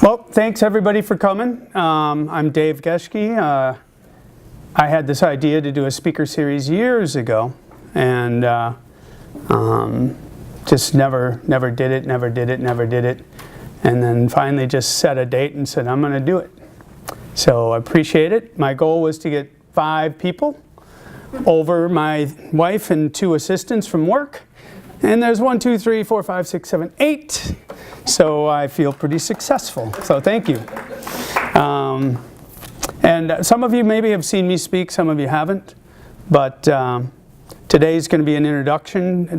Well, thanks everybody for coming. I'm Dave Geschke. I had this idea to do a speaker series years ago, and just never did it. And then finally just set a date and said, I'm going to do it. So I appreciate it. My goal was to get 5 people over my wife and 2 assistants from work. And there's 1, 2, 3, 4, 5, 6, 7, 8. So I feel pretty successful. So thank you. And some of you maybe have seen me speak, some of you haven't. But today's going to be an introduction.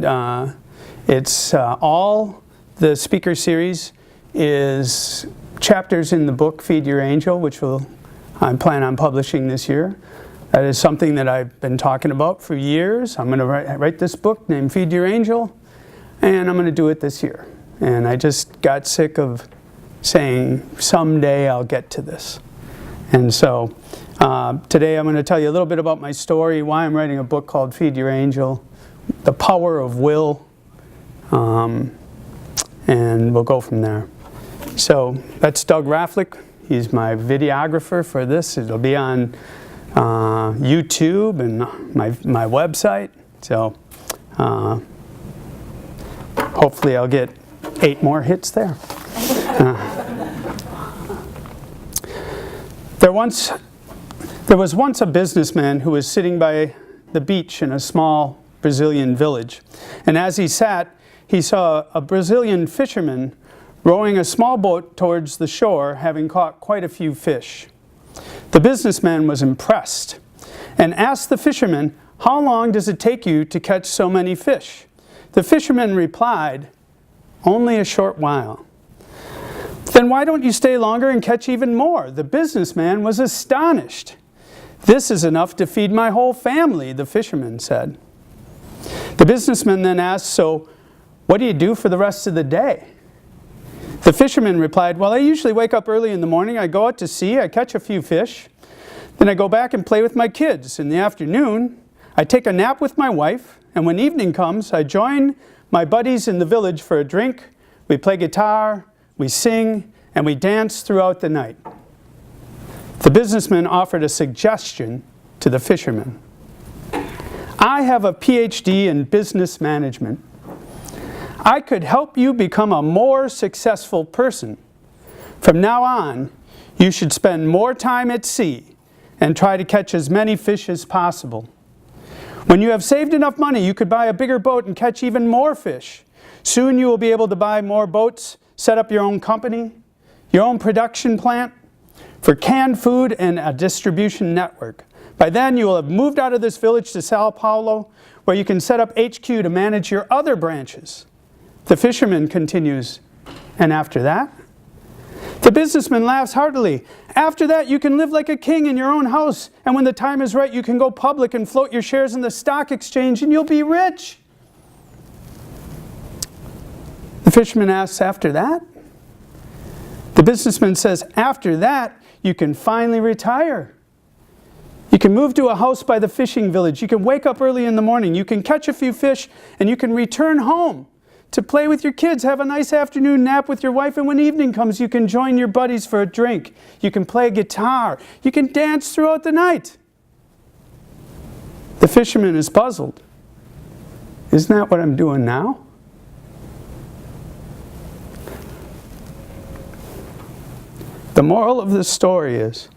It's all the speaker series is chapters in the book Feed Your Angel, which I plan on publishing this year. That is something that I've been talking about for years. I'm going to write this book named Feed Your Angel, and I'm going to do it this year. And I just got sick of saying, someday I'll get to this. And so today I'm going to tell you a little bit about my story, why I'm writing a book called Feed Your Angel, the power of will, and we'll go from there. So that's Doug Rafflick. He's my videographer for this. It'll be on YouTube and my website. So hopefully I'll get 8 more hits there. There was once a businessman who was sitting by the beach in a small Brazilian village. And as he sat, he saw a Brazilian fisherman rowing a small boat towards the shore, having caught quite a few fish. The businessman was impressed and asked the fisherman, "How long does it take you to catch so many fish?" The fisherman replied, "Only a short while." "Then why don't you stay longer and catch even more?" The businessman was astonished. "This is enough to feed my whole family," the fisherman said. The businessman then asked, "So what do you do for the rest of the day?" The fisherman replied, "Well, I usually wake up early in the morning, I go out to sea, I catch a few fish, then I go back and play with my kids. In the afternoon, I take a nap with my wife, and when evening comes, I join my buddies in the village for a drink, we play guitar, we sing, and we dance throughout the night." The businessman offered a suggestion to the fisherman. "I have a PhD in business management. I could help you become a more successful person. From now on, you should spend more time at sea and try to catch as many fish as possible. When you have saved enough money, you could buy a bigger boat and catch even more fish. Soon you will be able to buy more boats, set up your own company, your own production plant for canned food and a distribution network. By then you will have moved out of this village to Sao Paulo, where you can set up HQ to manage your other branches." The fisherman continues, "And after that?" The businessman laughs heartily. "After that, you can live like a king in your own house, and when the time is right, you can go public and float your shares in the stock exchange, and you'll be rich." The fisherman asks, "After that?" The businessman says, "After that, you can finally retire. You can move to a house by the fishing village. You can wake up early in the morning. You can catch a few fish, and you can return home to play with your kids, have a nice afternoon nap with your wife, and when evening comes, you can join your buddies for a drink. You can play guitar. You can dance throughout the night." The fisherman is puzzled. "Isn't that what I'm doing now?" The moral of the story is,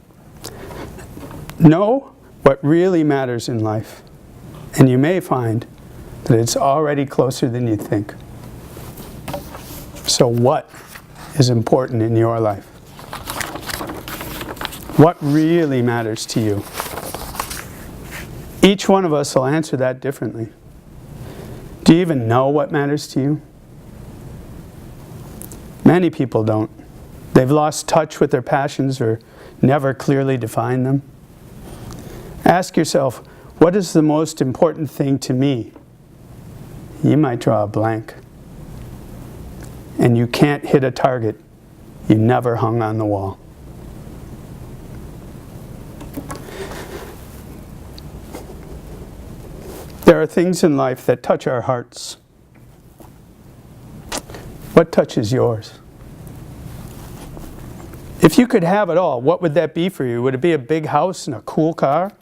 know what really matters in life, and you may find that it's already closer than you think. So what is important in your life? What really matters to you? Each one of us will answer that differently. Do you even know what matters to you? Many people don't. They've lost touch with their passions or never clearly defined them. Ask yourself, what is the most important thing to me? You might draw a blank. And you can't hit a target you never hung on the wall. There are things in life that touch our hearts. What touches yours? If you could have it all, what would that be for you? Would it be a big house and a cool car?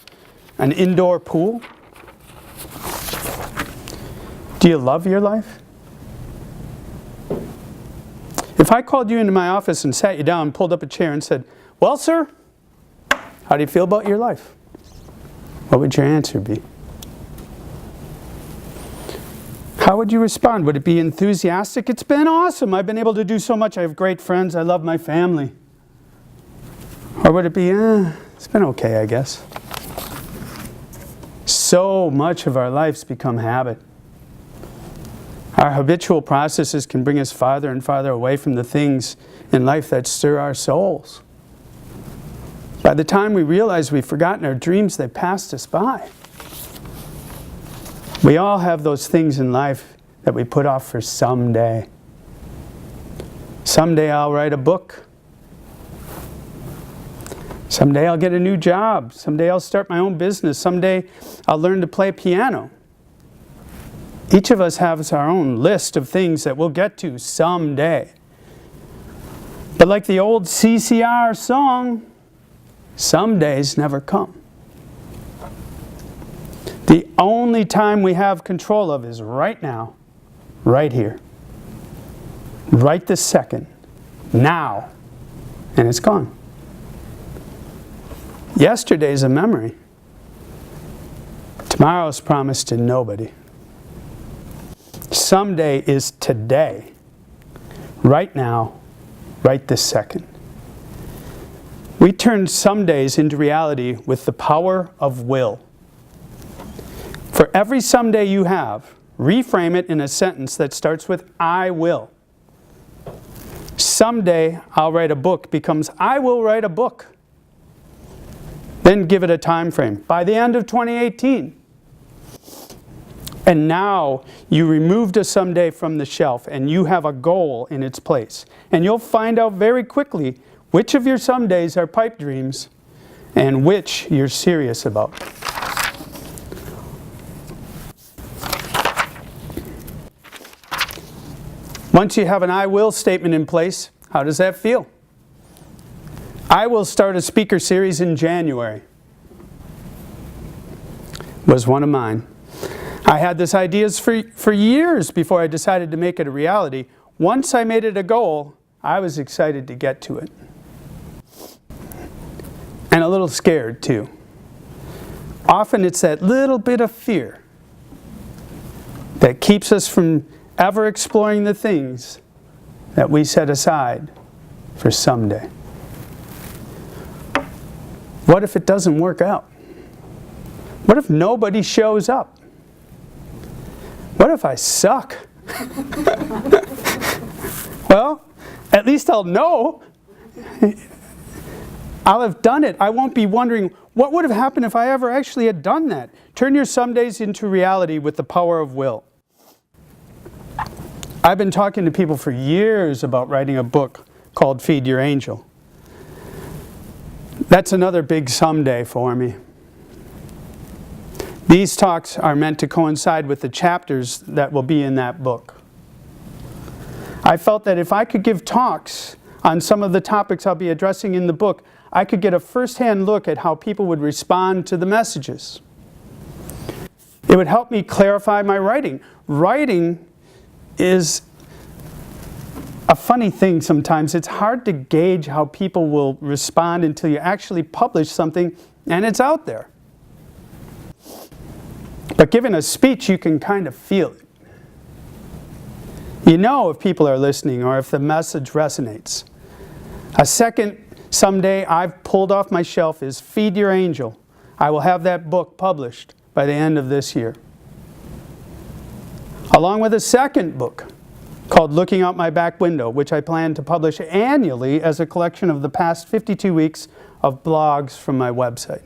An indoor pool? Do you love your life? If I called you into my office and sat you down, pulled up a chair and said, "Well, sir, how do you feel about your life?" What would your answer be? How would you respond? Would it be enthusiastic? "It's been awesome. I've been able to do so much. I have great friends. I love my family." Or would it be, "It's been okay, I guess"? So much of our lives become habit. Our habitual processes can bring us farther and farther away from the things in life that stir our souls. By the time we realize we've forgotten our dreams, they passed us by. We all have those things in life that we put off for someday. Someday I'll write a book. Someday I'll get a new job. Someday I'll start my own business. Someday I'll learn to play piano. Each of us has our own list of things that we'll get to someday. But like the old CCR song, some days never come. The only time we have control of is right now, right here. Right this second. Now. And it's gone. Yesterday's a memory. Tomorrow's promised to nobody. Someday is today. Right now, right this second. We turn some days into reality with the power of will. For every someday you have, reframe it in a sentence that starts with "I will." Someday I'll write a book becomes "I will write a book." Then give it a time frame. By the end of 2018. And now you removed a someday from the shelf and you have a goal in its place. And you'll find out very quickly which of your somedays are pipe dreams and which you're serious about. Once you have an "I will" statement in place, how does that feel? I will start a speaker series in January. Was one of mine. I had this ideas for years before I decided to make it a reality. Once I made it a goal, I was excited to get to it. And a little scared too. Often it's that little bit of fear that keeps us from ever exploring the things that we set aside for someday. What if it doesn't work out? What if nobody shows up? What if I suck? Well, at least I'll know. I'll have done it. I won't be wondering, what would have happened if I ever actually had done that? Turn your somedays into reality with the power of will. I've been talking to people for years about writing a book called Feed Your Angel. That's another big someday for me. These talks are meant to coincide with the chapters that will be in that book. I felt that if I could give talks on some of the topics I'll be addressing in the book, I could get a first-hand look at how people would respond to the messages. It would help me clarify my writing. Writing is a funny thing sometimes. It's hard to gauge how people will respond until you actually publish something and it's out there. But giving a speech, you can kind of feel it. You know if people are listening or if the message resonates. A second someday I've pulled off my shelf is Feed Your Angel. I will have that book published by the end of this year. Along with a second book called Looking Out My Back Window, which I plan to publish annually as a collection of the past 52 weeks of blogs from my website.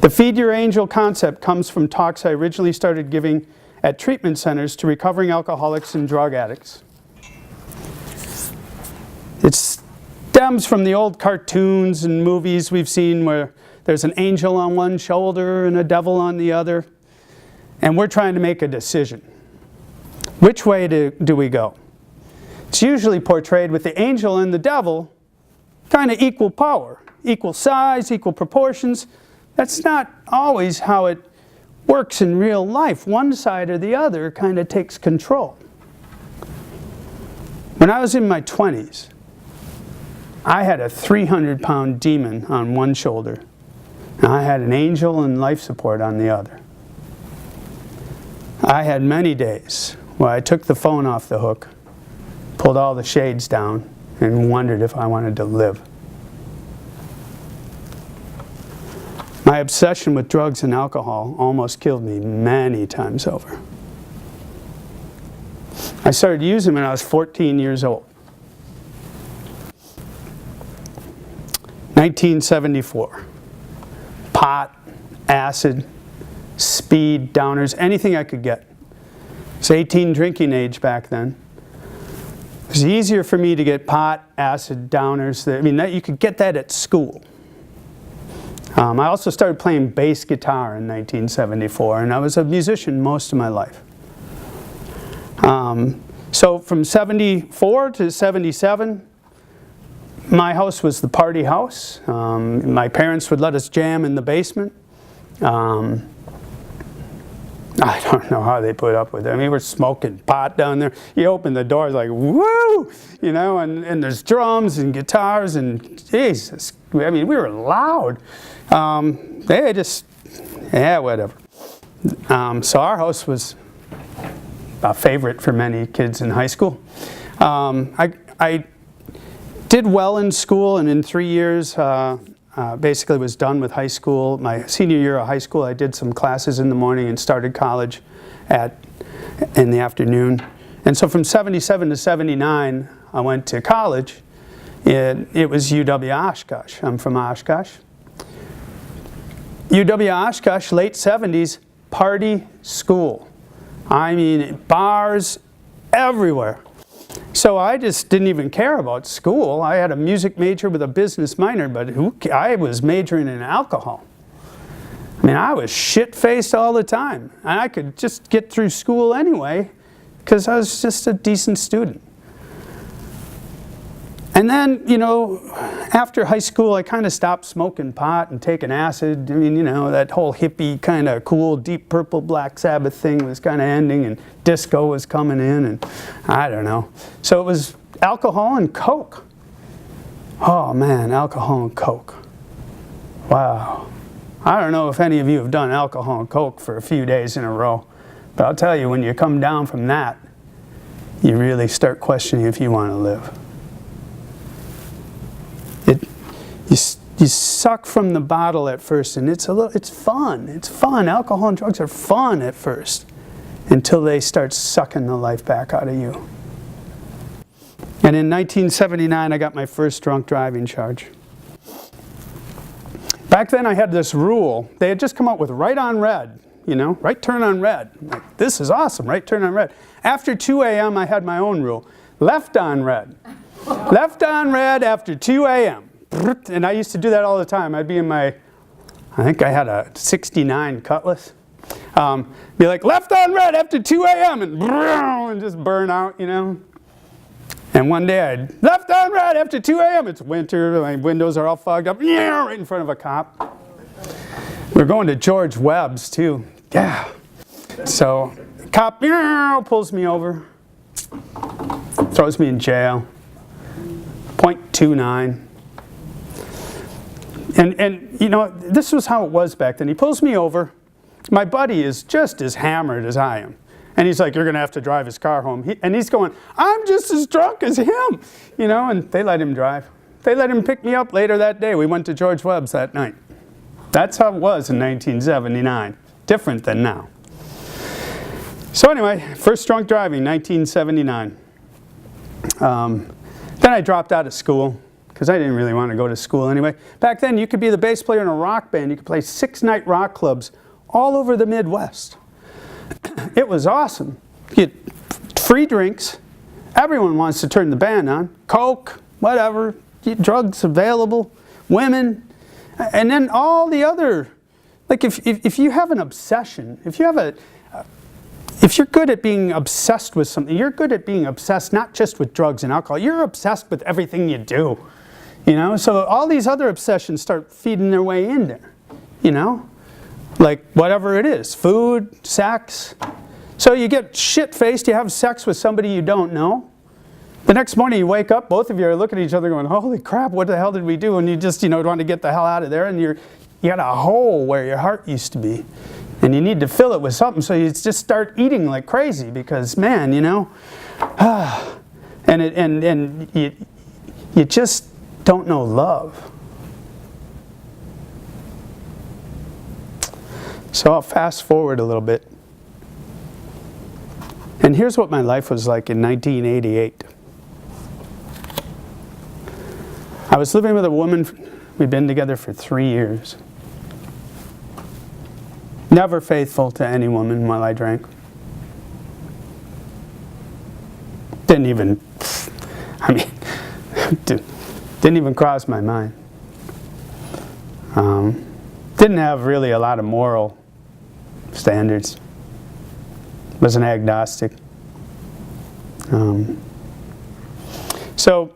The Feed Your Angel concept comes from talks I originally started giving at treatment centers to recovering alcoholics and drug addicts. It stems from the old cartoons and movies we've seen where there's an angel on one shoulder and a devil on the other, and we're trying to make a decision. Which way do we go? it's usually portrayed with the angel and the devil kind of equal power, equal size, equal proportions. That's not always how it works in real life. One side or the other kind of takes control. When I was in my 20s, I had a 300-pound demon on one shoulder, and I had an angel and life support on the other. I had many days where I took the phone off the hook, pulled all the shades down, and wondered if I wanted to live. My obsession with drugs and alcohol almost killed me many times over. I started using them when I was 14 years old. 1974. Pot, acid, speed, downers, anything I could get. It's 18 drinking age back then. It was easier for me to get pot, acid, downers. I mean, you could get that at school. I also started playing bass guitar in 1974, and I was a musician most of my life. So from 74 to 77, my house was the party house. My parents would let us jam in the basement. I don't know how they put up with it. I mean, we're smoking pot down there. You open the door, it's like, woo! You know, and there's drums and guitars and, Jesus. I mean, we were loud. They just, yeah, whatever. So our house was a favorite for many kids in high school. I did well in school, and in 3 years, basically was done with high school. My senior year of high school, I did some classes in the morning and started college in the afternoon. And so from 77 to 79, I went to college. It was UW Oshkosh. I'm from Oshkosh. UW Oshkosh, late 70s, party school. I mean, bars everywhere. So I just didn't even care about school. I had a music major with a business minor, but I was majoring in alcohol. I mean, I was shit-faced all the time. And I could just get through school anyway, because I was just a decent student. And then, you know, after high school, I kind of stopped smoking pot and taking acid. I mean, you know, that whole hippie kind of cool, Deep Purple, Black Sabbath thing was kind of ending, and disco was coming in, and I don't know. So it was alcohol and Coke. Oh man, alcohol and Coke. Wow. I don't know if any of you have done alcohol and Coke for a few days in a row, but I'll tell you, when you come down from that, you really start questioning if you want to live. You suck from the bottle at first, and it's fun. It's fun. Alcohol and drugs are fun at first, until they start sucking the life back out of you. And in 1979, I got my first drunk driving charge. Back then, I had this rule. They had just come out with right on red, you know, right turn on red. I'm like, this is awesome, right turn on red. After 2 a.m., I had my own rule. Left on red. Left on red after 2 a.m. And I used to do that all the time. I'd be in my, I think I had a 69 Cutlass. Be like, left on red after 2 a.m. and just burn out, you know. And one day I'd, left on red after 2 a.m. It's winter, my windows are all fogged up, right in front of a cop. We're going to George Webb's too. Yeah. So, cop pulls me over, throws me in jail, .29. And you know, this was how it was back then. He pulls me over. My buddy is just as hammered as I am. And he's like, you're going to have to drive his car home. And he's going, I'm just as drunk as him. You know, and they let him drive. They let him pick me up later that day. We went to George Webb's that night. That's how it was in 1979. Different than now. So anyway, first drunk driving, 1979. Then I dropped out of school, because I didn't really want to go to school anyway. Back then, you could be the bass player in a rock band. You could play 6-night rock clubs all over the Midwest. It was awesome. You get free drinks. Everyone wants to turn the band on. Coke, whatever, drugs available, women. And then all the other, like if you have an obsession, if If you're good at being obsessed with something, you're good at being obsessed not just with drugs and alcohol, you're obsessed with everything you do. You know, so all these other obsessions start feeding their way in there, you know, like whatever it is, food, sex. So you get shit-faced, you have sex with somebody you don't know. The next morning you wake up, both of you are looking at each other going, holy crap, what the hell did we do? And you just, want to get the hell out of there, and you got a hole where your heart used to be. And you need to fill it with something, so you just start eating like crazy because, man, and you just don't know love. So I'll fast forward a little bit. And here's what my life was like in 1988. I was living with a woman, we'd been together for 3 years. Never faithful to any woman while I drank. Didn't even cross my mind. Didn't have really a lot of moral standards. Was an agnostic. So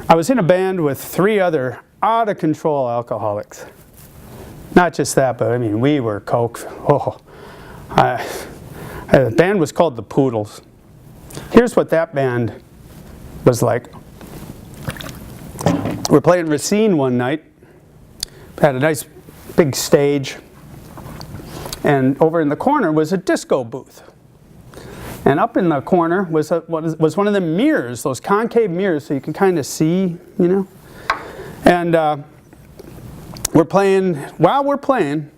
I was in a band with 3 other out-of-control alcoholics. Not just that, but I mean, we were coke. The band was called the Poodles. Here's what that band was like. We're playing Racine one night. Had a nice big stage. And over in the corner was a disco booth. And up in the corner was one of the mirrors, those concave mirrors, so you can kind of see, And we're playing, while we're playing,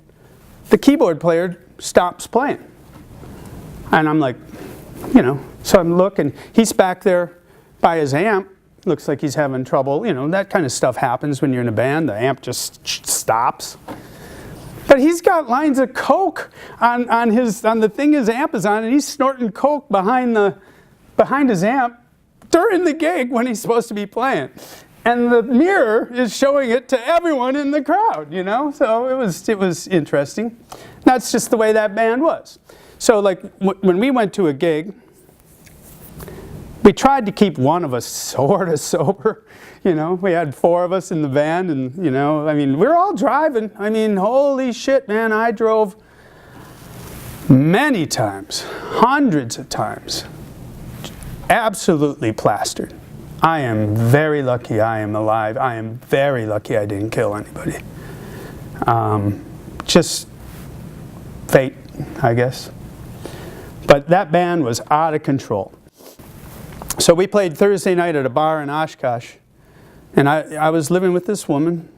the keyboard player stops playing. And I'm like, so I'm looking, he's back there by his amp, looks like he's having trouble, that kind of stuff happens when you're in a band, the amp just stops. But he's got lines of coke on the thing his amp is on, and he's snorting coke behind his amp during the gig when he's supposed to be playing. And the mirror is showing it to everyone in the crowd, So it was interesting. That's just the way that band was. So like when we went to a gig, we tried to keep one of us sort of sober. We had 4 of us in the band, and we're all driving. Holy shit, man, I drove many times, hundreds of times, absolutely plastered. I am very lucky I am alive. I am very lucky I didn't kill anybody. Just fate, I guess. But that band was out of control. So we played Thursday night at a bar in Oshkosh. And I was living with this woman.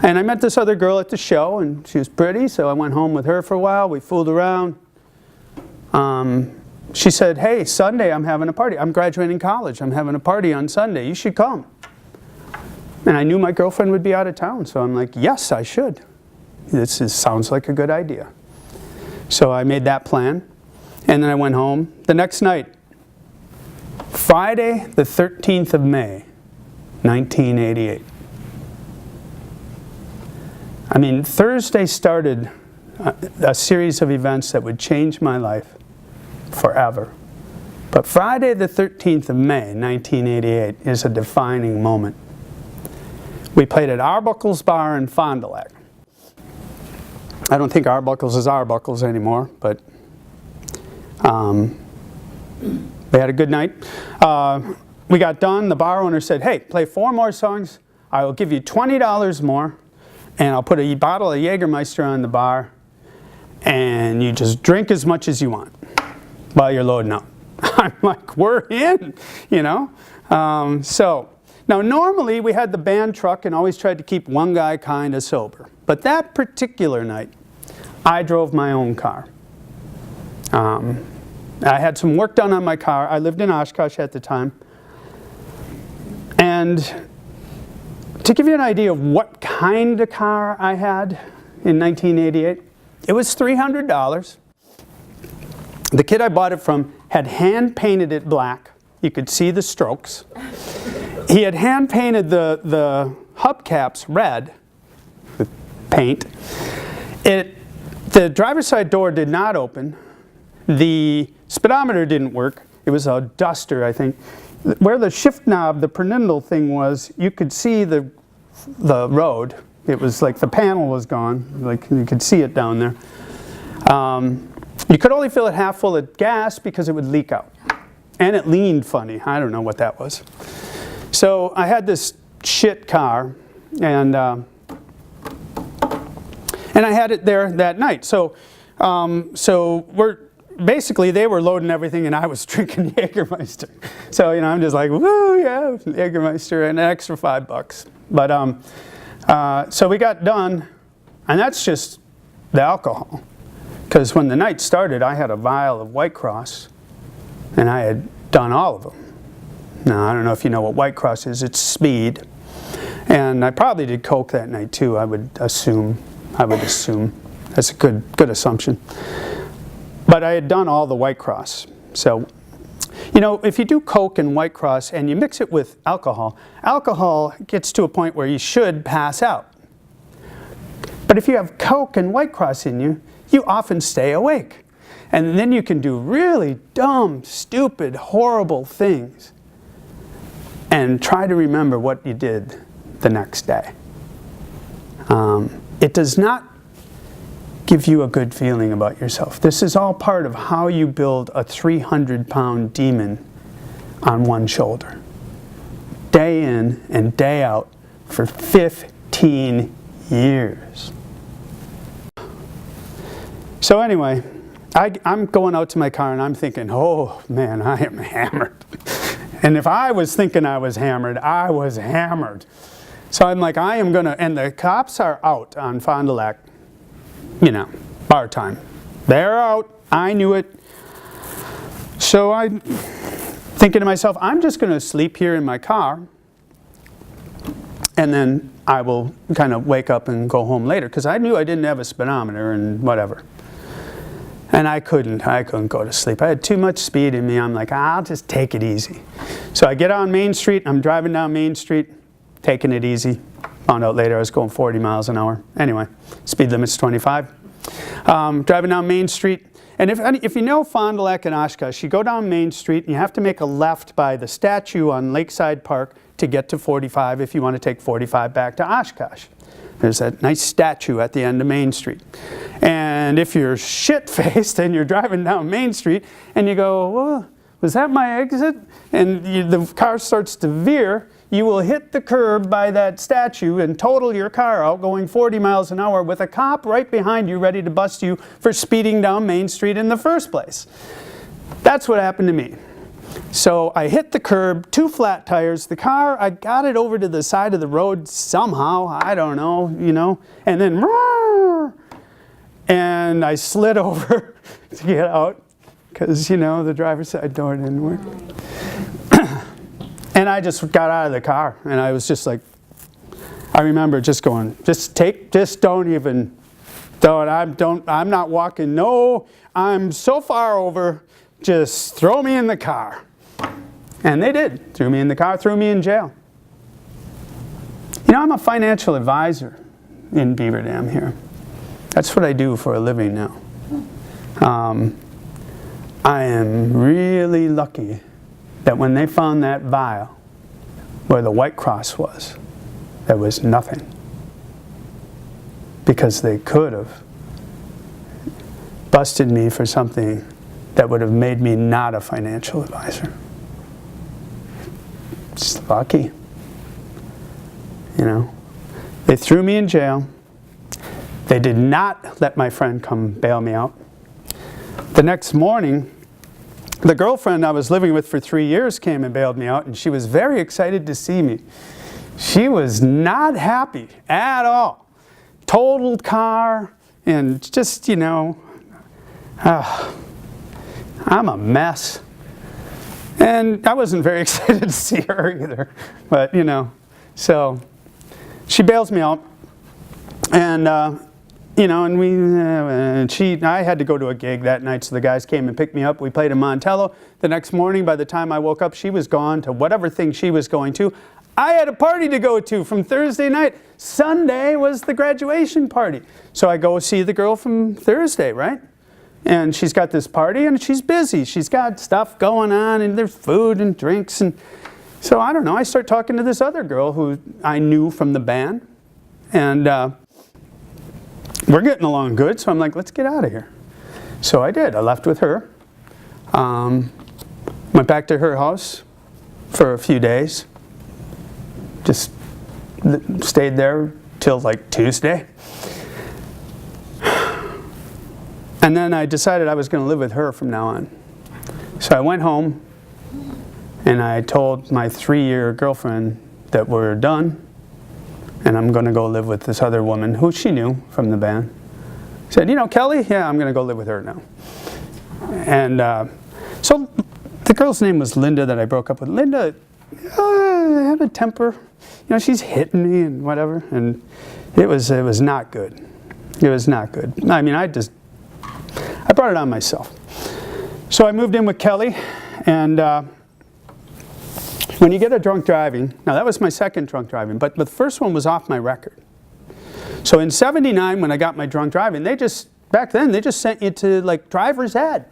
And I met this other girl at the show, and she was pretty, so I went home with her for a while. We fooled around. She said, hey, Sunday I'm having a party. I'm graduating college. I'm having a party on Sunday. You should come. And I knew my girlfriend would be out of town, so I'm like, yes, I should. Sounds like a good idea. So I made that plan, and then I went home. The next night, Friday the 13th of May, 1988. Thursday started a series of events that would change my life forever. But Friday the 13th of May, 1988 is a defining moment. We played at Arbuckle's Bar in Fond du Lac. I don't think Arbuckle's is Arbuckle's anymore, but we had a good night. We got done, the bar owner said, hey, play 4 more songs, I will give you $20 more, and I'll put a bottle of Jägermeister on the bar, and you just drink as much as you want while you're loading up. I'm like, we're in, So, now normally we had the band truck and always tried to keep one guy kind of sober. But that particular night, I drove my own car. I had some work done on my car. I lived in Oshkosh at the time. And to give you an idea of what kind of car I had in 1988, it was $300. The kid I bought it from had hand-painted it black. You could see the strokes. He had hand-painted the hubcaps red with paint. The driver's side door did not open. the speedometer didn't work. It was a duster, I think. Where the shift knob, the pernindle thing was, you could see the road. It was like the panel was gone, like you could see it down there. You could only fill it half full of gas because it would leak out. And it leaned funny. I don't know what that was. So I had this shit car, and I had it there that night. So basically they were loading everything, and I was drinking Jägermeister. So I'm just like, woo, yeah, Jägermeister, and an extra $5. But so we got done, and that's just the alcohol. Because when the night started, I had a vial of White Cross, and I had done all of them. Now, I don't know if you know what White Cross is. It's speed. And I probably did coke that night too, I would assume. That's a good assumption. But I had done all the White Cross. So, if you do coke and White Cross and you mix it with alcohol, alcohol gets to a point where you should pass out. But if you have coke and White Cross in you, you often stay awake. And then you can do really dumb, stupid, horrible things and try to remember what you did the next day. It does not give you a good feeling about yourself. This is all part of how you build a 300-pound demon on one shoulder. Day in and day out for 15 years. So anyway, I'm going out to my car and I'm thinking, oh man, I am hammered. And if I was thinking I was hammered, I was hammered. So I'm like, I am gonna, and the cops are out on Fond du Lac, bar time. They're out, I knew it. So I'm thinking to myself, I'm just gonna sleep here in my car, and then I will kind of wake up and go home later, because I knew I didn't have a speedometer and whatever. And I couldn't go to sleep. I had too much speed in me. I'm like, I'll just take it easy. So I get on Main Street, I'm driving down Main Street, taking it easy. Found out later I was going 40 miles an hour. Anyway, speed limit's 25. Driving down Main Street. And if you know Fond du Lac and Oshkosh, you go down Main Street and you have to make a left by the statue on Lakeside Park to get to 45 if you want to take 45 back to Oshkosh. There's that nice statue at the end of Main Street. And if you're shit-faced and you're driving down Main Street and you go, well, was that my exit? And the car starts to veer, you will hit the curb by that statue and total your car out going 40 miles an hour with a cop right behind you ready to bust you for speeding down Main Street in the first place. That's what happened to me. So I hit the curb, 2 flat tires. The car, I got it over to the side of the road somehow, I don't know, and then, and I slid over to get out because, the driver's side door didn't work. And I just got out of the car and I was just like, I remember just going, I'm not walking, no, I'm so far over, just throw me in the car. And they did. Threw me in the car, threw me in jail. I'm a financial advisor in Beaver Dam here. That's what I do for a living now. I am really lucky that when they found that vial where the White Cross was, there was nothing. Because they could have busted me for something that would have made me not a financial advisor. Just lucky. They threw me in jail. They did not let my friend come bail me out. The next morning, the girlfriend I was living with for 3 years came and bailed me out, and she was very excited to see me. She was not happy at all. Totaled car, and just, I'm a mess. And I wasn't very excited to see her either. But, so she bails me out. And, I had to go to a gig that night, so the guys came and picked me up. We played in Montello. The next morning, by the time I woke up, she was gone to whatever thing she was going to. I had a party to go to from Thursday night. Sunday was the graduation party. So I go see the girl from Thursday, right? and she's got this party, and she's busy. She's got stuff going on, and there's food and drinks. And so I don't know, I start talking to this other girl who I knew from the band. And we're getting along good, so I'm like, let's get out of here. So I did. I left with her. Went back to her house for a few days. Just stayed there till like Tuesday. And then I decided I was going to live with her from now on. So I went home and I told my 3-year girlfriend that we're done and I'm going to go live with this other woman who she knew from the band. Said, you know, Kelly, yeah, I'm going to go live with her now. And so the girl's name was Linda that I broke up with. Linda had a temper. You know, she's hitting me and whatever. And it was not good. It was not good. I mean, I brought it on myself. So I moved in with Kelly, and when you get a drunk driving, now that was my second drunk driving, but the first one was off my record. So in '79, when I got my drunk driving, back then they just sent you to like driver's ed.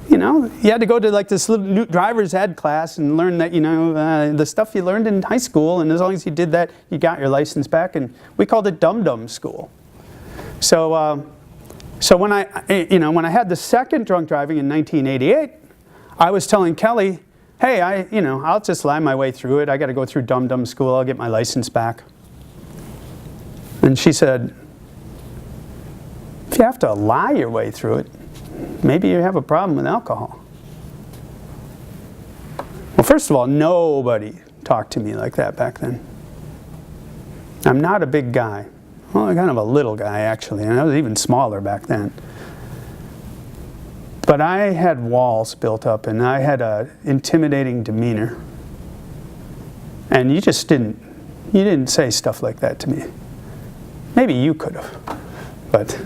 You know, you had to go to like this little new driver's ed class and learn that, you know, the stuff you learned in high school, and as long as you did that, you got your license back, and we called it dum-dum school. So when I had the second drunk driving in 1988, I was telling Kelly, hey, I'll just lie my way through it. I got to go through dum-dum school. I'll get my license back. And she said, if you have to lie your way through it, maybe you have a problem with alcohol. Well, first of all, nobody talked to me like that back then. I'm not a big guy. Well, I'm kind of a little guy, actually, and I was even smaller back then. But I had walls built up, and I had an intimidating demeanor. And you didn't say stuff like that to me. Maybe you could have, but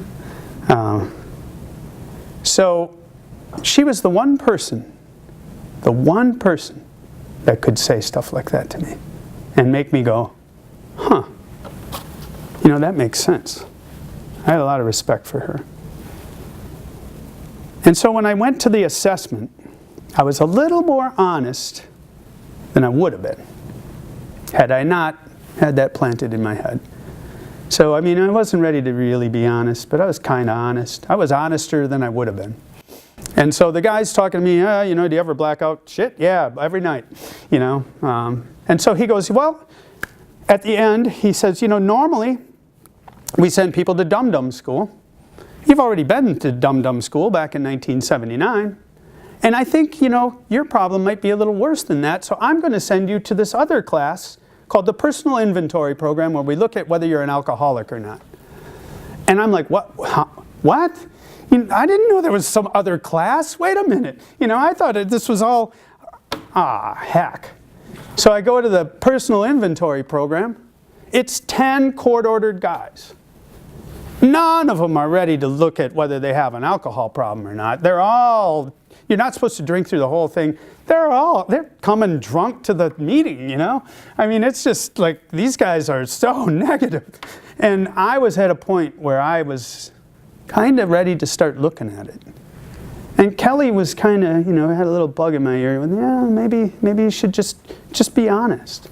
so she was the one person that could say stuff like that to me and make me go, huh, you know, that makes sense. I had a lot of respect for her. And so when I went to the assessment, I was a little more honest than I would have been had I not had that planted in my head. So, I mean, I wasn't ready to really be honest, but I was kind of honest. I was honester than I would have been. And so the guy's talking to me, you know, do you ever black out? Shit, yeah, every night, you know. And so he goes, well, at the end, he says, you know, normally we send people to dum-dum school. You've already been to dum-dum school back in 1979. And I think, you know, your problem might be a little worse than that, so I'm going to send you to this other class called the Personal Inventory Program, where we look at whether you're an alcoholic or not. And I'm like, what? What? You know, I didn't know there was some other class. Wait a minute. You know, I thought this was all, heck. So I go to the Personal Inventory Program. It's 10 court-ordered guys. None of them are ready to look at whether they have an alcohol problem or not. You're not supposed to drink through the whole thing. They're coming drunk to the meeting, you know? I mean, it's just like, these guys are so negative. And I was at a point where I was kind of ready to start looking at it. And Kelly was kind of, you know, had a little bug in my ear. Yeah, maybe you should just be honest.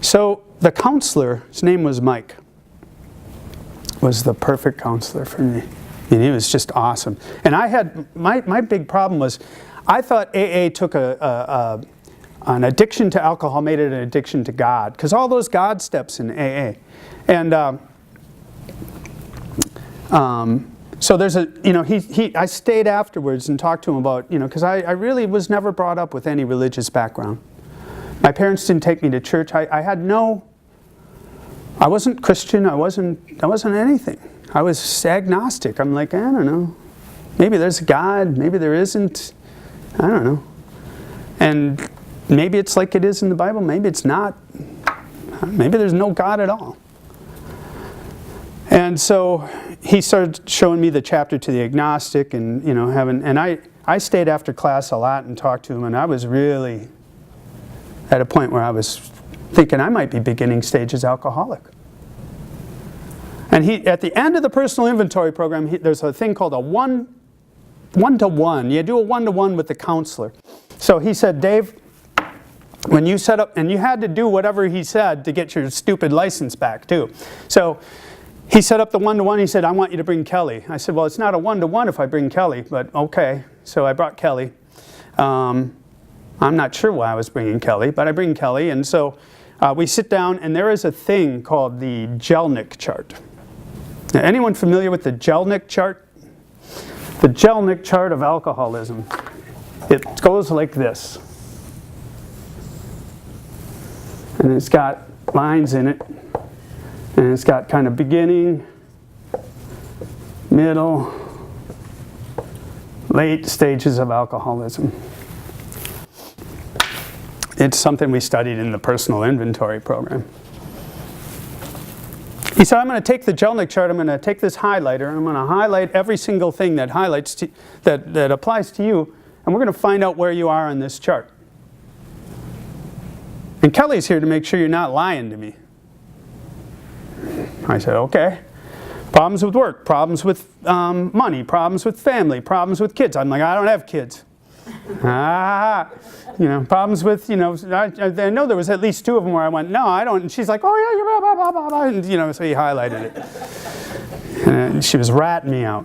So the counselor, his name was Mike, was the perfect counselor for me. I mean, he was just awesome. And I had, my big problem was, I thought AA took an addiction to alcohol, made it an addiction to God. Because all those God steps in AA. And so there's a, you know, I stayed afterwards and talked to him about, you know, because I really was never brought up with any religious background. My parents didn't take me to church. I wasn't Christian. I wasn't anything. I was agnostic. I'm like, I don't know. Maybe there's a God. Maybe there isn't. I don't know. And maybe it's like it is in the Bible. Maybe it's not. Maybe there's no God at all. And so he started showing me the chapter to the agnostic, and you know, and I stayed after class a lot and talked to him, and I was really at a point where I was thinking I might be beginning stage as alcoholic. And at the end of the personal inventory program, there's a thing called a one-to-one. You do a one-to-one with the counselor. So he said, Dave, when you set up, and you had to do whatever he said to get your stupid license back too. So he set up the one-to-one. He said, I want you to bring Kelly. I said, well, it's not a one-to-one if I bring Kelly, but okay. So I brought Kelly. I'm not sure why I was bringing Kelly, but I bring Kelly. And so we sit down, and there is a thing called the Jellinek chart. Now, anyone familiar with the Jellinek chart? The Jellinek chart of alcoholism. It goes like this. And it's got lines in it. And it's got kind of beginning, middle, late stages of alcoholism. It's something we studied in the personal inventory program. He said, I'm going to take the Jellinek chart, I'm going to take this highlighter, and I'm going to highlight every single thing that highlights that applies to you, and we're going to find out where you are on this chart. And Kelly's here to make sure you're not lying to me. I said, okay. Problems with work, problems with money, problems with family, problems with kids. I'm like, I don't have kids. Problems with, I know there was at least 2 of them where I went, no, I don't. And she's like, oh yeah, you're blah, blah, blah, blah. And, so he highlighted it. And she was ratting me out.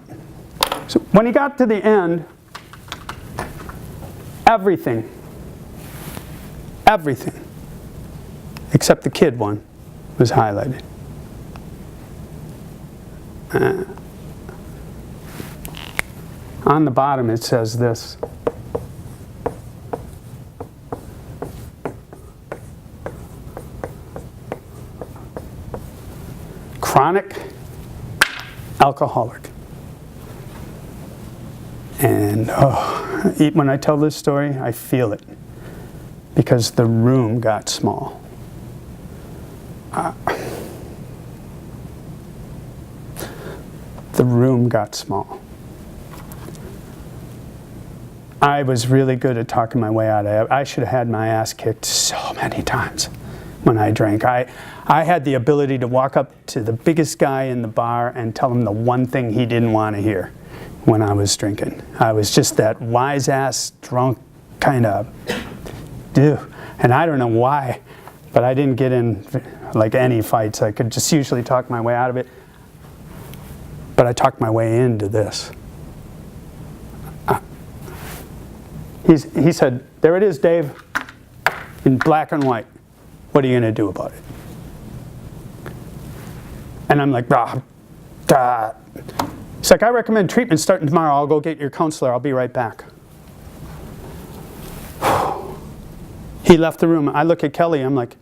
So when he got to the end, everything, except the kid one, was highlighted. On the bottom it says this. Chronic alcoholic. And when I tell this story, I feel it. Because the room got small. The room got small. I was really good at talking my way out of it. I should have had my ass kicked so many times when I drank. I had the ability to walk up to the biggest guy in the bar and tell him the one thing he didn't want to hear when I was drinking. I was just that wise-ass, drunk kind of dude. And I don't know why, but I didn't get in like any fights. I could just usually talk my way out of it. But I talked my way into this. He said, there it is, Dave, in black and white. What are you going to do about it? And I'm like, He's like, I recommend treatment starting tomorrow. I'll go get your counselor. I'll be right back. He left the room. I look at Kelly. I'm like,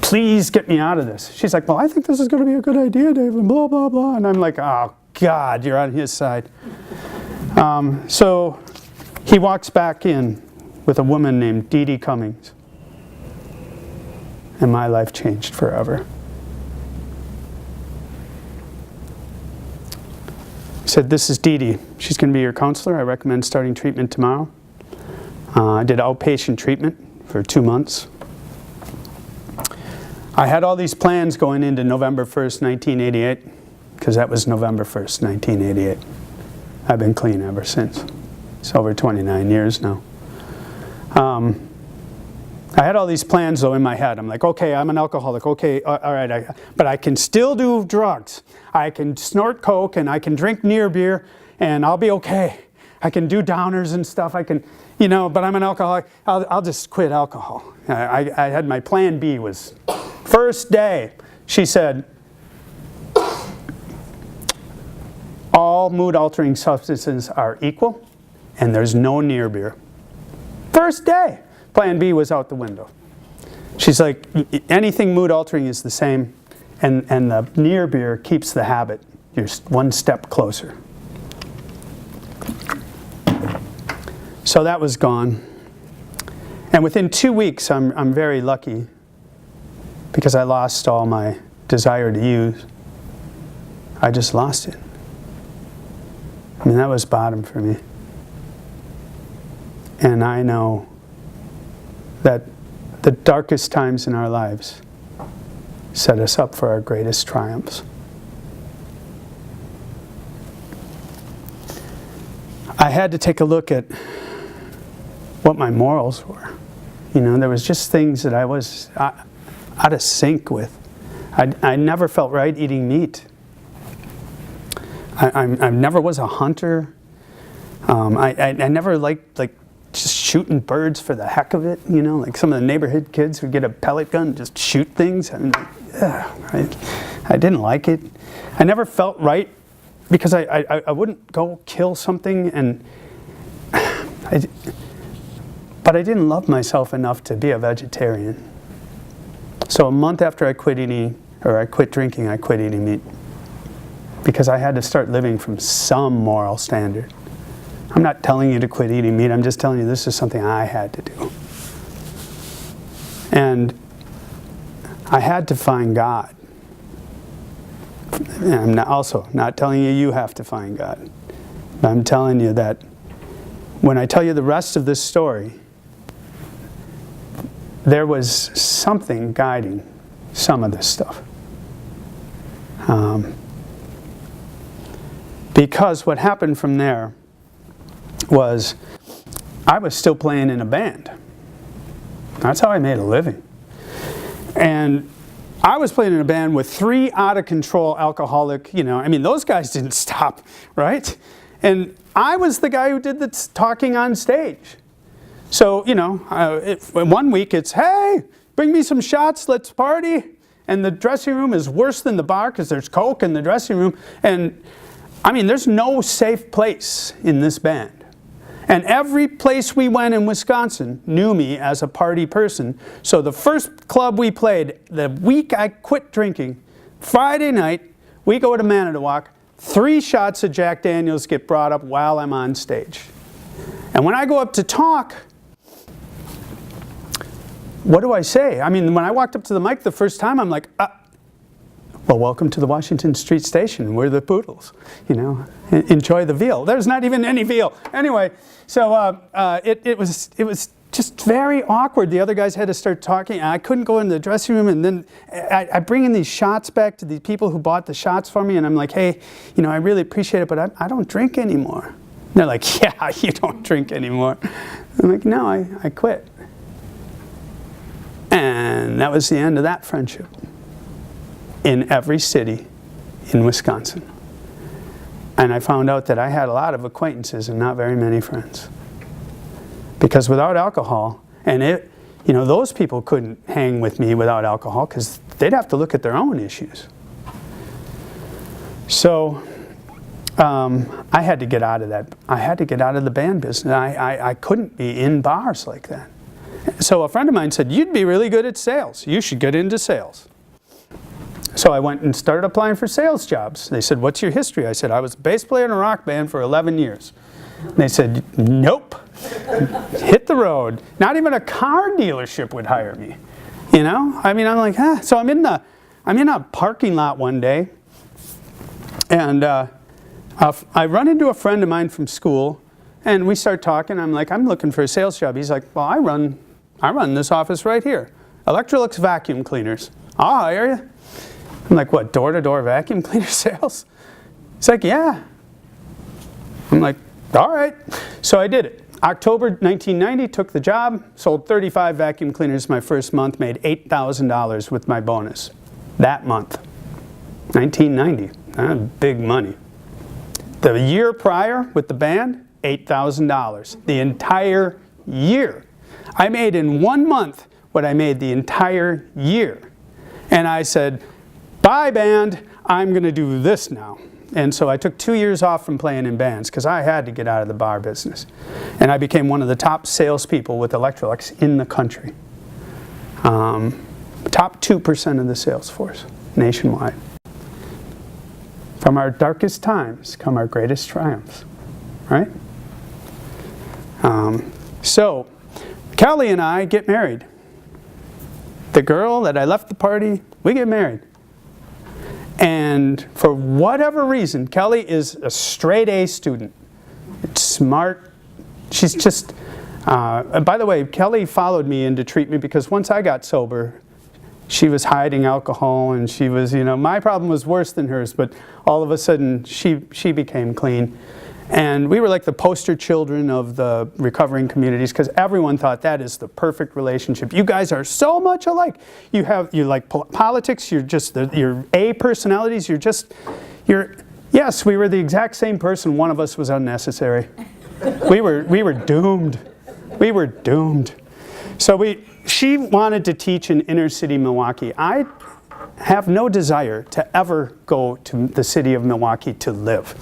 please get me out of this. She's like, well, I think this is going to be a good idea, David, blah, blah, blah. And I'm like, oh, God, you're on his side. So he walks back in with a woman named Dee Dee Cummings. And my life changed forever. He said, this is Dee Dee. She's going to be your counselor. I recommend starting treatment tomorrow. I did outpatient treatment for 2 months. I had all these plans going into November 1st, 1988, because that was November 1st, 1988. I've been clean ever since. It's over 29 years now. I had all these plans, though, in my head. I'm like, okay, I'm an alcoholic. Okay, all right, but I can still do drugs. I can snort coke, and I can drink near beer, and I'll be okay. I can do downers and stuff. I can, but I'm an alcoholic. I'll just quit alcohol. I had my plan B was, first day, she said, all mood-altering substances are equal, and there's no near beer. First day. Plan B was out the window. She's like, anything mood-altering is the same, and the near beer keeps the habit. You're one step closer. So that was gone. And within 2 weeks, I'm very lucky because I lost all my desire to use. I just lost it. I mean, that was bottom for me. And I know that the darkest times in our lives set us up for our greatest triumphs. I had to take a look at what my morals were. You know, there was just things that I was out of sync with. I never felt right eating meat. I never was a hunter. I never liked just shooting birds for the heck of it. You know, like some of the neighborhood kids would get a pellet gun and just shoot things. I didn't like it. I never felt right because I wouldn't go kill something, and but I didn't love myself enough to be a vegetarian. So a month after I quit drinking, I quit eating meat. Because I had to start living from some moral standard. I'm not telling you to quit eating meat, I'm just telling you this is something I had to do. And I had to find God. And I'm also not telling you have to find God. But I'm telling you that when I tell you the rest of this story, there was something guiding some of this stuff. Because what happened from there was I was still playing in a band. That's how I made a living. And I was playing in a band with 3 out-of-control alcoholic, you know, I mean, those guys didn't stop, right? And I was the guy who did the talking on stage. So, you know, one week it's, hey, bring me some shots, let's party. And the dressing room is worse than the bar because there's Coke in the dressing room. And I mean, there's no safe place in this band. And every place we went in Wisconsin knew me as a party person. So the first club we played, the week I quit drinking, Friday night, we go to Manitowoc, 3 shots of Jack Daniels get brought up while I'm on stage. And when I go up to talk, what do I say? I mean, when I walked up to the mic the first time, I'm like, well, welcome to the Washington Street Station. We're the Poodles, you know. Enjoy the veal. There's not even any veal. Anyway, so it was just very awkward. The other guys had to start talking. I couldn't go into the dressing room, and then I bring in these shots back to the people who bought the shots for me, and I'm like, hey, you know, I really appreciate it, but I don't drink anymore. And they're like, yeah, you don't drink anymore. I'm like, no, I quit. And that was the end of that friendship. In every city in Wisconsin. And I found out that I had a lot of acquaintances and not very many friends. Because without alcohol, and you know, those people couldn't hang with me without alcohol because they'd have to look at their own issues. So I had to get out of that. I had to get out of the band business. I couldn't be in bars like that. So a friend of mine said, you'd be really good at sales. You should get into sales. So I went and started applying for sales jobs. They said, what's your history? I said, I was a bass player in a rock band for 11 years. And they said, nope. Hit the road. Not even a car dealership would hire me. You know? I mean, I'm like, huh. So I'm in a parking lot one day, and I run into a friend of mine from school, and we start talking. I'm like, I'm looking for a sales job. He's like, well, I run this office right here. Electrolux vacuum cleaners. I'll hire you. I'm like, what, door-to-door vacuum cleaner sales? He's like, yeah. I'm like, all right. So I did it. October 1990, took the job, sold 35 vacuum cleaners my first month, made $8,000 with my bonus that month. 1990, big money. The year prior with the band, $8,000. The entire year. I made in 1 month what I made the entire year. And I said, bye band, I'm going to do this now. And so I took 2 years off from playing in bands because I had to get out of the bar business. And I became one of the top salespeople with Electrolux in the country. Top 2% of the sales force nationwide. From our darkest times come our greatest triumphs, right? So Kelly and I get married. The girl that I left the party, we get married. And for whatever reason, Kelly is a straight A student. It's smart. She's just, by the way, Kelly followed me in to treat me because once I got sober, she was hiding alcohol, and she was, my problem was worse than hers, but all of a sudden she became clean. And we were like the poster children of the recovering communities, because everyone thought that is the perfect relationship. You guys are so much alike. You like politics, you're A personalities, yes, we were the exact same person. One of us was unnecessary. We were doomed. We were doomed. So she wanted to teach in inner city Milwaukee. I have no desire to ever go to the city of Milwaukee to live.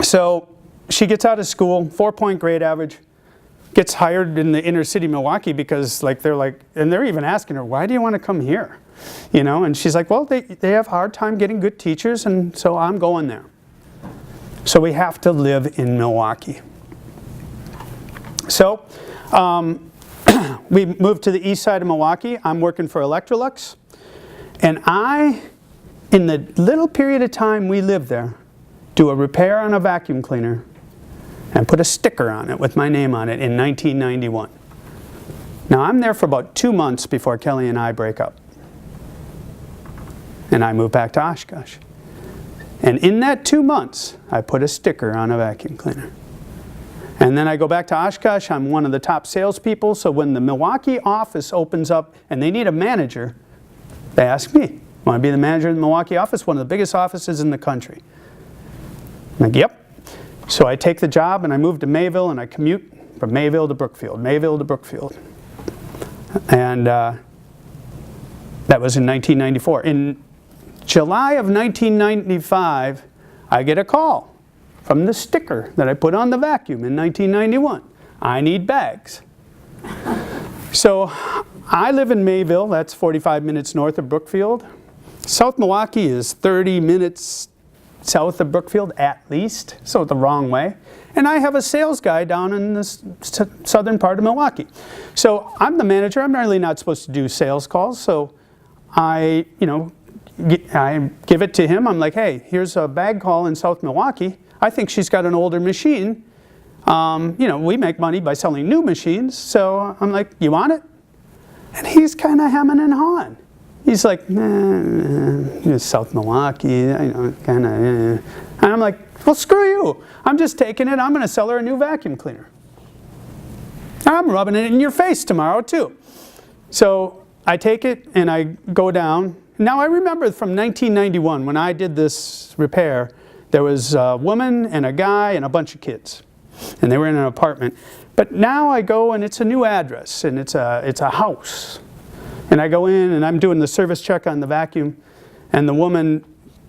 So she gets out of school, 4-point grade average, gets hired in the inner city Milwaukee because they're even asking her, why do you want to come here? And she's like, well, they have a hard time getting good teachers, and so I'm going there. So we have to live in Milwaukee. So we moved to the east side of Milwaukee. I'm working for Electrolux. And in the little period of time we lived there, do a repair on a vacuum cleaner and put a sticker on it with my name on it in 1991. Now I'm there for about 2 months before Kelly and I break up. And I move back to Oshkosh. And in that 2 months, I put a sticker on a vacuum cleaner. And then I go back to Oshkosh. I'm one of the top salespeople, so when the Milwaukee office opens up and they need a manager, they ask me, want to be the manager of the Milwaukee office? One of the biggest offices in the country. I'm like, yep. So I take the job and I move to Mayville and I commute from Mayville to Brookfield, Mayville to Brookfield. And that was in 1994. In July of 1995, I get a call from the sticker that I put on the vacuum in 1991. I need bags. So I live in Mayville, that's 45 minutes north of Brookfield. South Milwaukee is 30 minutes south of Brookfield at least, so the wrong way. And I have a sales guy down in the southern part of Milwaukee. So I'm the manager, I'm really not supposed to do sales calls, so I give it to him. I'm like, hey, here's a bag call in South Milwaukee. I think she's got an older machine. We make money by selling new machines, so I'm like, you want it? And he's kind of hemming and hawing. He's like, it's South Milwaukee, kind of. And I'm like, well, screw you. I'm just taking it. I'm going to sell her a new vacuum cleaner. I'm rubbing it in your face tomorrow, too. So I take it and I go down. Now I remember from 1991 when I did this repair, there was a woman and a guy and a bunch of kids. And they were in an apartment. But now I go and it's a new address and it's a house. And I go in and I'm doing the service check on the vacuum, and the woman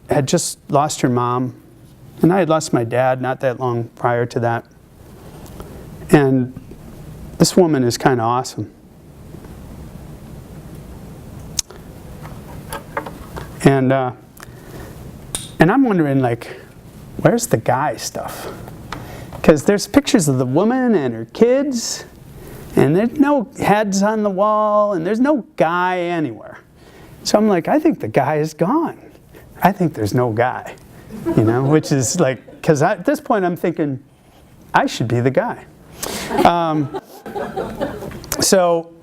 had just lost her mom, and I had lost my dad not that long prior to that. And this woman is kind of awesome. And I'm wondering, like, where's the guy stuff? Because there's pictures of the woman and her kids, and there's no heads on the wall, and there's no guy anywhere. So I'm like, I think the guy is gone. I think there's no guy, which is like, because at this point I'm thinking, I should be the guy. So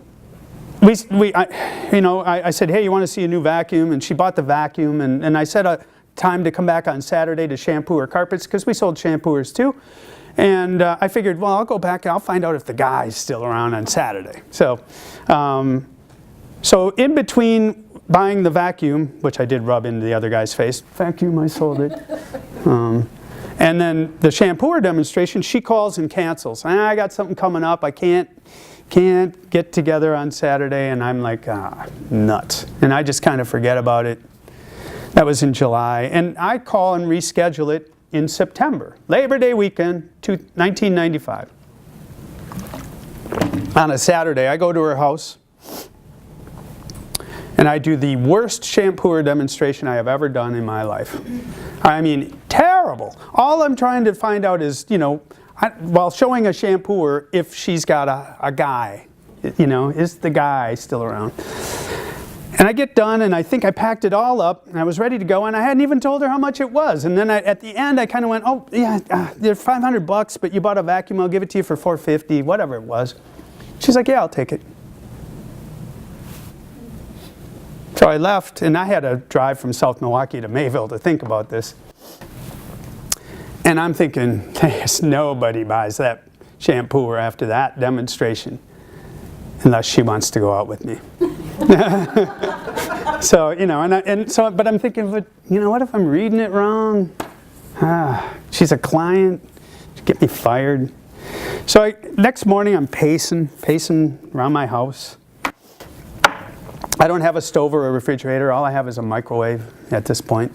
I said, hey, you want to see a new vacuum? And she bought the vacuum, and I set a time to come back on Saturday to shampoo her carpets, because we sold shampooers too. And I figured, well, I'll go back and I'll find out if the guy's still around on Saturday. So, so in between buying the vacuum, which I did rub into the other guy's face, vacuum, I sold it. And then the shampooer demonstration, she calls and cancels. I got something coming up, I can't get together on Saturday, and I'm like, nuts. And I just kind of forget about it. That was in July. And I call and reschedule it in September, Labor Day weekend, 1995. On a Saturday, I go to her house, and I do the worst shampooer demonstration I have ever done in my life. I mean, terrible. All I'm trying to find out is, while showing a shampooer, if she's got a guy, is the guy still around? And I get done, and I think I packed it all up, and I was ready to go, and I hadn't even told her how much it was. And then at the end, I kind of went, oh, yeah, they're $500, but you bought a vacuum, I'll give it to you for $450, whatever it was. She's like, yeah, I'll take it. So I left, and I had to drive from South Milwaukee to Mayville to think about this. And I'm thinking, nobody buys that shampoo after that demonstration unless she wants to go out with me. So, you know, but I'm thinking, but you know, what if I'm reading it wrong? She's a client. She'd get me fired. So next morning I'm pacing around my house. I don't have a stove or a refrigerator. All I have is a microwave at this point.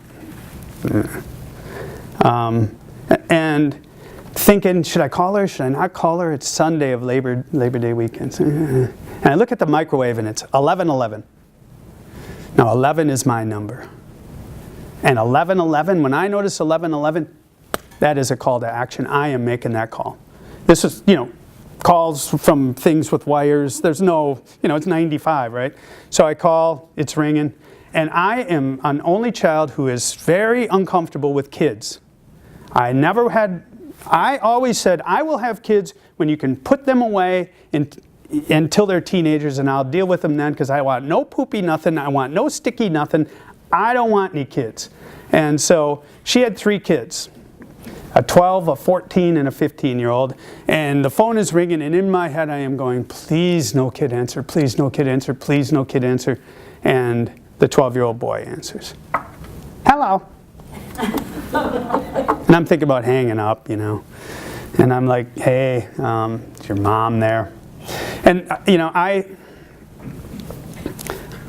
And thinking, should I call her? Should I not call her? It's Sunday of Labor Day weekend. And I look at the microwave and it's 11:11. Now 11 is my number. And 11:11, when I notice 11:11, that is a call to action. I am making that call. This is, you know, calls from things with wires. There's no, you know, it's 95, right? So I call, it's ringing. And I am an only child who is very uncomfortable with kids. I always said, I will have kids when you can put them away until they're teenagers, and I'll deal with them then, because I want no poopy nothing. I want no sticky nothing. I don't want any kids. And so she had 3 kids. A 12, a 14, and a 15-year-old. And the phone is ringing, and in my head I am going, please no kid answer, please no kid answer, please no kid answer. And the 12-year-old boy answers. Hello. And I'm thinking about hanging up, you know. And I'm like, hey, is your mom there? And, you know, I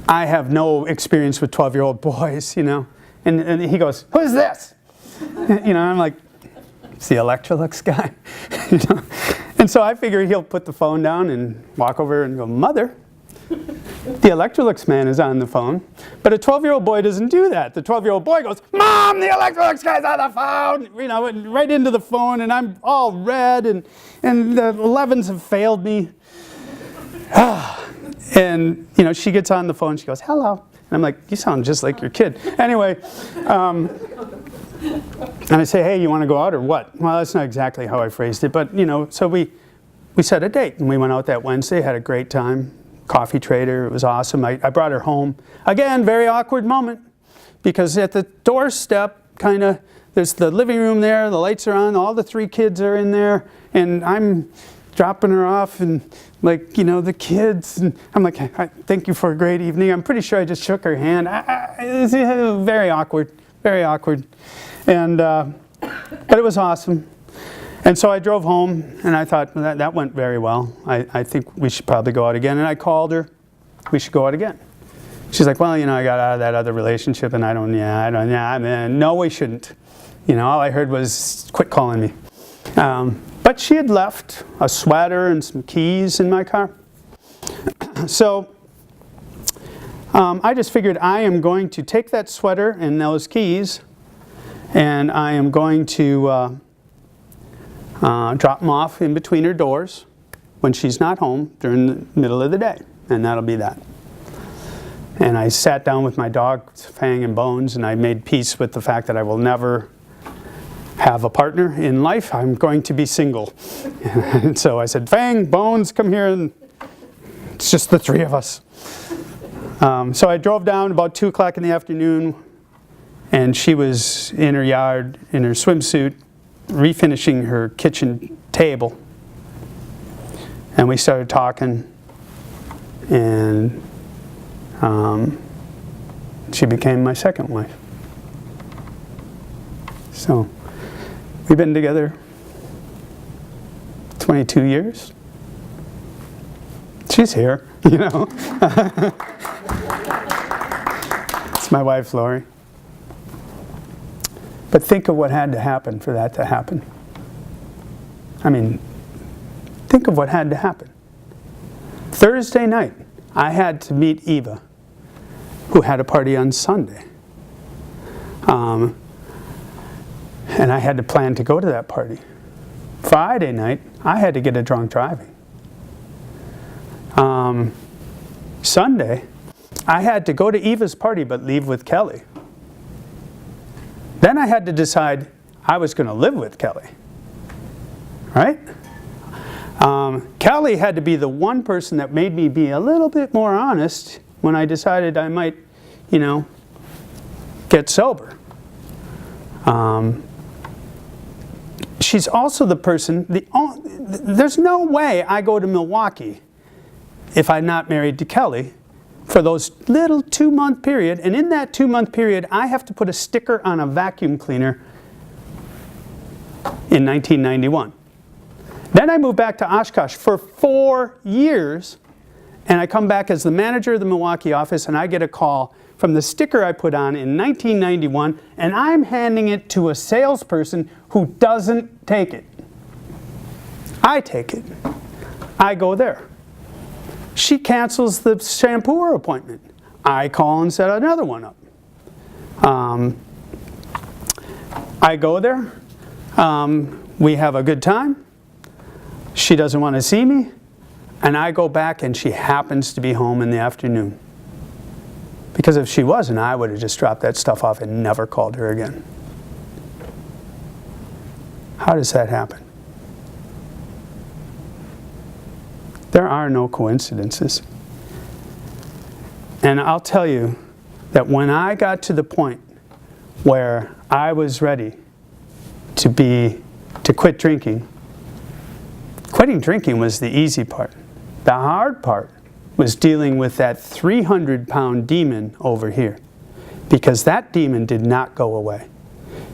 have no experience with 12-year-old boys, you know. And he goes, who's this? You know, I'm like, it's the Electrolux guy. You know? And so I figure he'll put the phone down and walk over and go, Mother, the Electrolux man is on the phone. But a 12-year-old boy doesn't do that. The 12-year-old boy goes, Mom, the Electrolux guy's on the phone. You know, and right into the phone, and I'm all red, and the 11s have failed me. And, you know, she gets on the phone, she goes, hello. And I'm like, you sound just like your kid. Anyway, and I say, hey, you want to go out or what? Well, that's not exactly how I phrased it, but, you know, so we set a date, and we went out that Wednesday, had a great time. Coffee trader, it was awesome. I brought her home. Again, very awkward moment, because at the doorstep, kind of, there's the living room there, the lights are on, all the 3 kids are in there, and I'm dropping her off, and like, you know, the kids, and I'm like, thank you for a great evening. I'm pretty sure I just shook her hand. It was very awkward, very awkward. And, but it was awesome. And so I drove home, and I thought, well, that went very well. I think we should probably go out again. And I called her, we should go out again. She's like, well, you know, I got out of that other relationship, and no, we shouldn't. You know, all I heard was, quit calling me. But she had left a sweater and some keys in my car. So I just figured I am going to take that sweater and those keys, and I am going to drop them off in between her doors when she's not home during the middle of the day, and that'll be that. And I sat down with my dog, Fang and Bones, and I made peace with the fact that I will never have a partner in life. I'm going to be single. And so I said, Fang, Bones, come here, and it's just the 3 of us. So I drove down about 2 o'clock in the afternoon, and she was in her yard in her swimsuit, refinishing her kitchen table. And we started talking, and she became my second wife. So we've been together 22 years. She's here, you know. It's my wife, Lori. But think of what had to happen for that to happen. I mean, think of what had to happen. Thursday night, I had to meet Eva, who had a party on Sunday. And I had to plan to go to that party. Friday night, I had to get a drunk driving. Sunday, I had to go to Eva's party but leave with Kelly. Then I had to decide I was going to live with Kelly. Right? Kelly had to be the one person that made me be a little bit more honest when I decided I might get sober. She's also the person, there's no way I go to Milwaukee if I'm not married to Kelly for those little 2-month period, and in that 2-month period I have to put a sticker on a vacuum cleaner in 1991. Then I moved back to Oshkosh for 4 years, and I come back as the manager of the Milwaukee office, and I get a call from the sticker I put on in 1991, and I'm handing it to a salesperson who doesn't take it. I take it. I go there. She cancels the shampooer appointment. I call and set another one up. I go there. We have a good time. She doesn't want to see me. And I go back and she happens to be home in the afternoon. Because if she wasn't, I would have just dropped that stuff off and never called her again. How does that happen? There are no coincidences. And I'll tell you that when I got to the point where I was ready to quit drinking, quitting drinking was the easy part. The hard part was dealing with that 300-pound demon over here, because that demon did not go away.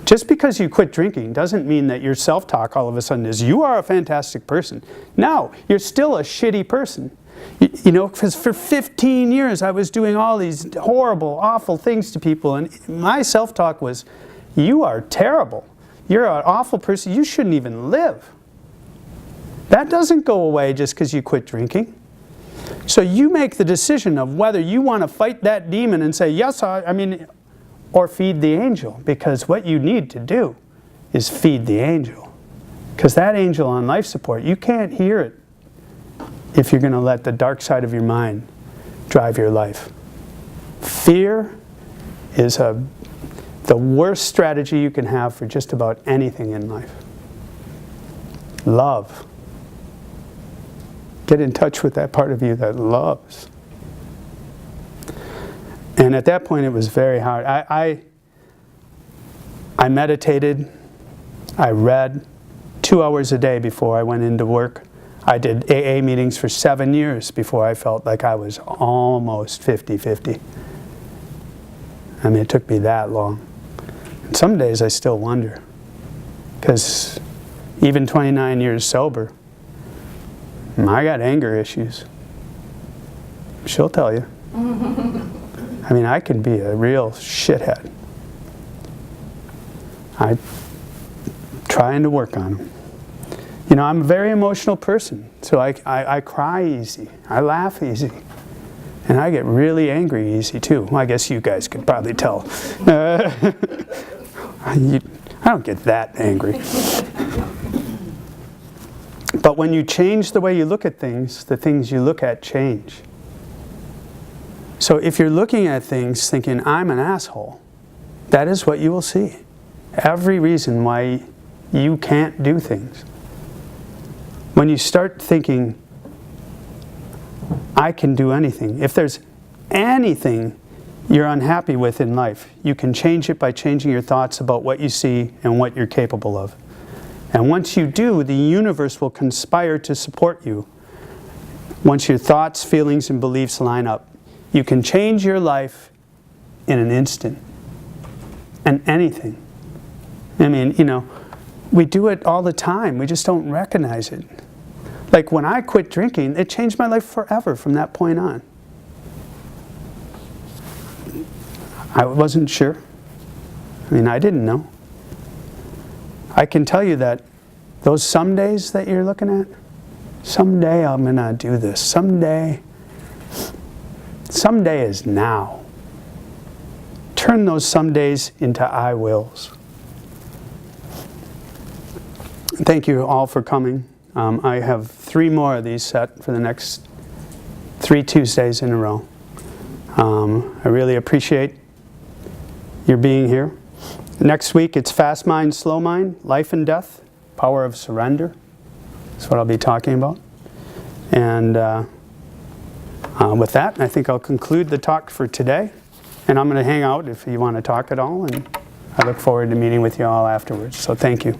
Just because you quit drinking doesn't mean that your self-talk all of a sudden is, you are a fantastic person. No, you're still a shitty person. Because for 15 years I was doing all these horrible, awful things to people, and my self-talk was, you are terrible. You're an awful person. You shouldn't even live. That doesn't go away just because you quit drinking. So you make the decision of whether you want to fight that demon and say, yes, or feed the angel. Because what you need to do is feed the angel. Because that angel on life support, you can't hear it if you're going to let the dark side of your mind drive your life. Fear is the worst strategy you can have for just about anything in life. Love. Get in touch with that part of you that loves. And at that point it was very hard. I meditated. I read 2 hours a day before I went into work. I did AA meetings for 7 years before I felt like I was almost 50-50. It took me that long. And some days I still wonder. Because even 29 years sober, I got anger issues. She'll tell you. I can be a real shithead. I'm trying to work on them. I'm a very emotional person, so I cry easy. I laugh easy. And I get really angry easy too. Well, I guess you guys could probably tell. I don't get that angry. But when you change the way you look at things, the things you look at change. So if you're looking at things thinking, I'm an asshole, that is what you will see. Every reason why you can't do things. When you start thinking, I can do anything. If there's anything you're unhappy with in life, you can change it by changing your thoughts about what you see and what you're capable of. And once you do, the universe will conspire to support you. Once your thoughts, feelings, and beliefs line up, you can change your life in an instant. And anything. We do it all the time. We just don't recognize it. Like when I quit drinking, it changed my life forever from that point on. I wasn't sure. I didn't know. I can tell you that those some days that you're looking at, someday I'm going to do this. Someday is now. Turn those some days into I wills. Thank you all for coming. I have 3 more of these set for the next 3 Tuesdays in a row. I really appreciate your being here. Next week it's Fast Mind, Slow Mind, Life and Death, Power of Surrender. That's what I'll be talking about. And with that, I think I'll conclude the talk for today. And I'm going to hang out if you want to talk at all, and I look forward to meeting with you all afterwards. So thank you.